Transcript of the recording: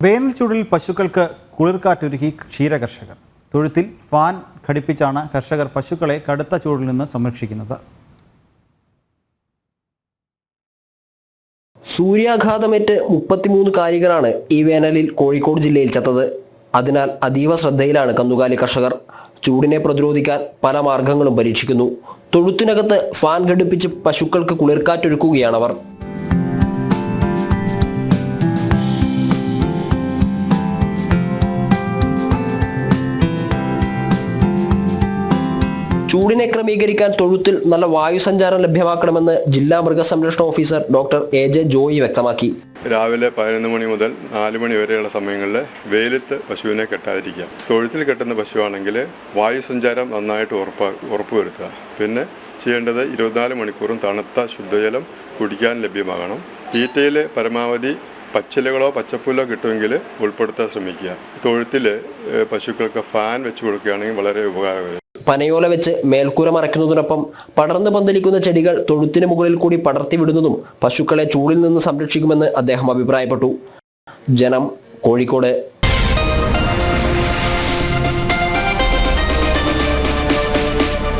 വേനൽ ചൂടിൽ പശുക്കൾക്ക് കുളിർക്കാറ്റൊരുക്കി ക്ഷീരകർഷകർ. തൊഴുത്തിൽ ഫാൻ ഘടിപ്പിച്ചാണ് കർഷകർ പശുക്കളെ കടുത്ത ചൂടിൽ നിന്ന് സംരക്ഷിക്കുന്നത്. സൂര്യാഘാതമേറ്റ് 33 കാലികളാണ് ഈ വേനലിൽ കോഴിക്കോട് ജില്ലയിൽ ചത്തത്. അതിനാൽ അതീവ ശ്രദ്ധയിലാണ് കന്നുകാലി കർഷകർ. ചൂടിനെ പ്രതിരോധിക്കാൻ പല മാർഗങ്ങളും പരീക്ഷിക്കുന്നു. തൊഴുത്തിനകത്ത് ഫാൻ ഘടിപ്പിച്ച് പശുക്കൾക്ക് കുളിർക്കാറ്റൊരുക്കുകയാണവർ. ചൂടിനെ ക്രമീകരിക്കാൻ തൊഴുത്തിൽ നല്ല വായുസഞ്ചാരം ലഭ്യമാക്കണമെന്ന് ജില്ലാ മൃഗസംരക്ഷണ ഓഫീസർ ഡോക്ടർ AJ ജോയി വ്യക്തമാക്കി. രാവിലെ 11 മണി മുതൽ 4 മണി വരെയുള്ള സമയങ്ങളിൽ വെയിലത്ത് പശുവിനെ കെട്ടാതിരിക്കുക. തൊഴുത്തിൽ കെട്ടുന്ന പശുവാണെങ്കിൽ വായുസഞ്ചാരം നന്നായിട്ട് ഉറപ്പുവരുത്തുക. പിന്നെ ചെയ്യേണ്ടത് 24 മണിക്കൂറും തണുത്ത ശുദ്ധജലം കുടിക്കാൻ ലഭ്യമാകണം. തീറ്റയിൽ പരമാവധി പച്ചിലകളോ പച്ചപ്പുല്ലോ കിട്ടുമെങ്കിൽ ഉൾപ്പെടുത്താൻ ശ്രമിക്കുക. തൊഴുത്തിൽ പശുക്കൾക്ക് ഫാൻ വെച്ച് കൊടുക്കുകയാണെങ്കിൽ വളരെ ഉപകാരകരം. പനയോല വെച്ച് മേൽക്കൂര മറയ്ക്കുന്നതിനൊപ്പം പടർന്ന് പന്തലിക്കുന്ന ചെടികൾ തൊഴുത്തിന് മുകളിൽ കൂടി പടർത്തി വിടുന്നതും പശുക്കളെ ചൂടിൽ നിന്ന് സംരക്ഷിക്കുമെന്ന് അദ്ദേഹം അഭിപ്രായപ്പെട്ടു. ജനം, കോഴിക്കോട്.